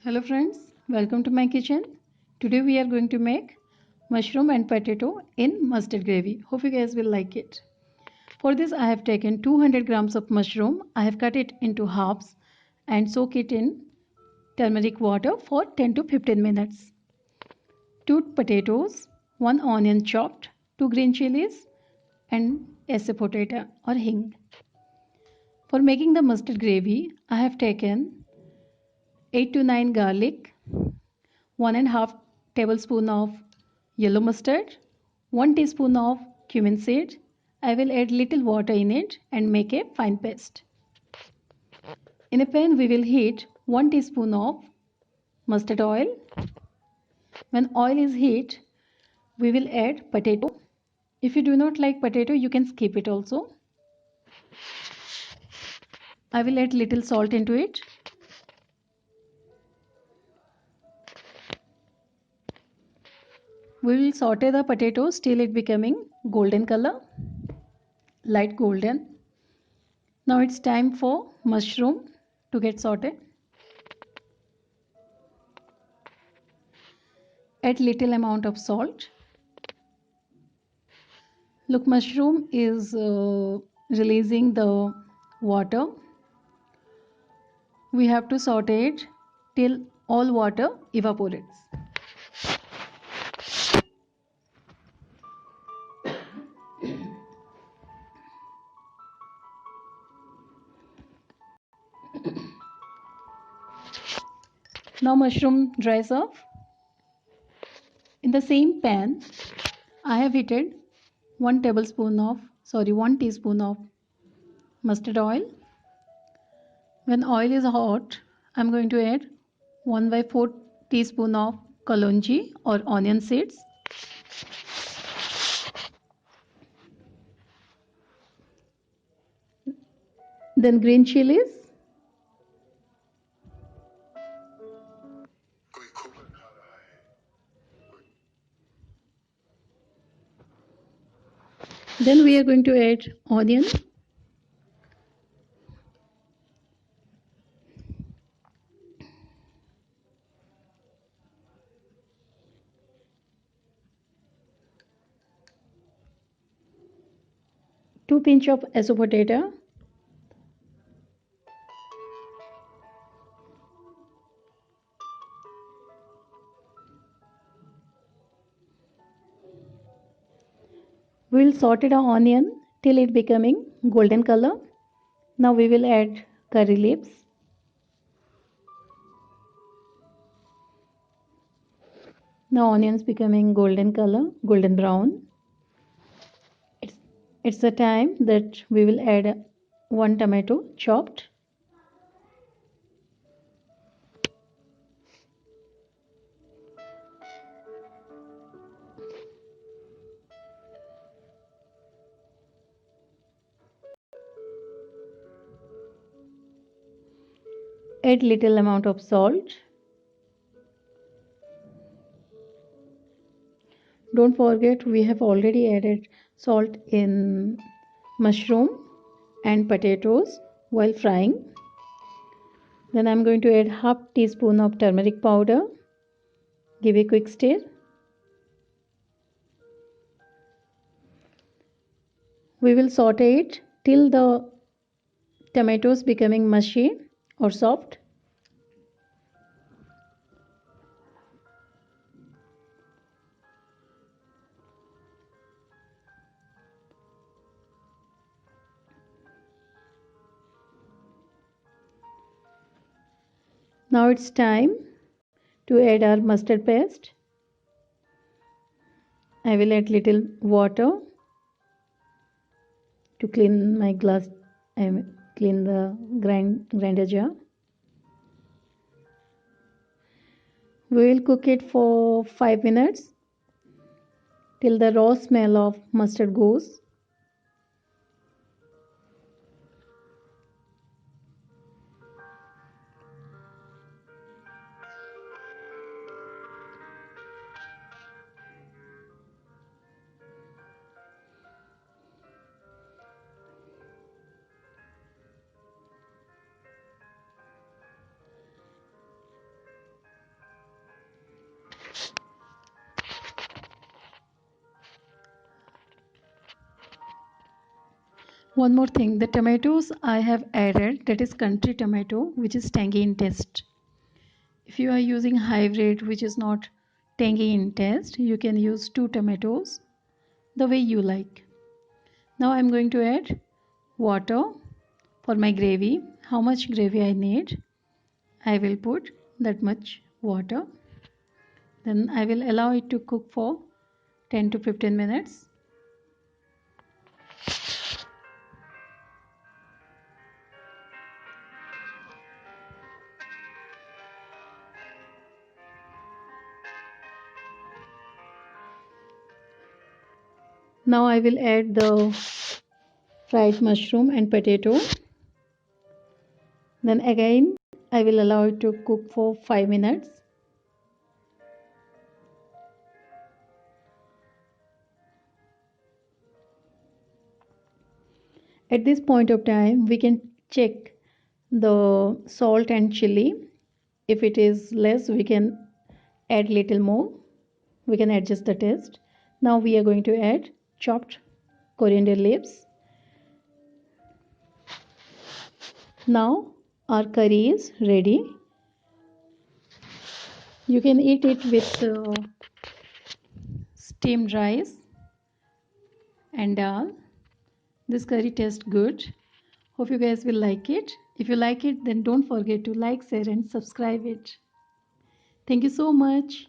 Hello friends, welcome to my kitchen. Today we are going to make mushroom and potato in mustard gravy. Hope you guys will like it. For this I have taken 200 grams of mushroom. I have cut it into halves and soak it in turmeric water for 10 to 15 minutes. 2 potatoes, 1 onion chopped, 2 green chilies and a potato or hing. For making the mustard gravy, I have taken 8 to 9 garlic, 1.5 tablespoon of yellow mustard, 1 teaspoon of cumin seed. I will add little water in it and make a fine paste. In a pan we will heat 1 teaspoon of mustard oil. When oil is heat, we will add potato. If you do not like potato, you can skip it also. I will add little salt into it. We will saute the potatoes till it becoming golden color, light golden. Now it's time for mushroom to get sauteed. Add little amount of salt. Look, mushroom is releasing the water. We have to saute it till all water evaporates. Now mushroom dries off. In the same pan, I have heated 1 teaspoon of mustard oil. When oil is hot, I am going to add 1/4 teaspoon of kalonji or onion seeds. Then green chilies. Then we are going to add onion. Two pinch of potato. We will saute the onion till it becoming golden color. Now we will add curry leaves. Now onions becoming golden color, golden brown. It's the time that we will add 1 tomato chopped. Add little amount of salt. Don't forget, we have already added salt in mushroom and potatoes while frying. Then I'm going to add half teaspoon of turmeric powder. Give a quick stir. We will saute it till the tomatoes becoming mushy or soft. Now it's time to add our mustard paste. I will add little water to clean my glass and clean the grinder jar. We will cook it for 5 minutes till the raw smell of mustard goes. One more thing, the tomatoes I have added, that is country tomato, which is tangy in taste. If you are using hybrid which is not tangy in taste, you can use 2 tomatoes the way you like. Now I'm going to add water for my gravy. How much gravy I need, I will put that much water. Then I will allow it to cook for 10 to 15 minutes. Now I will add the fried mushroom and potato. Then again I will allow it to cook for 5 minutes. At this point of time we can check the salt and chili. If it is less, we can add little more. We can adjust the taste. Now we are going to add chopped coriander leaves. Now our curry is ready. You can eat it with steamed rice and dal. This curry tastes good. Hope you guys will like it. If you like it, then don't forget to like, share and subscribe it. Thank you so much.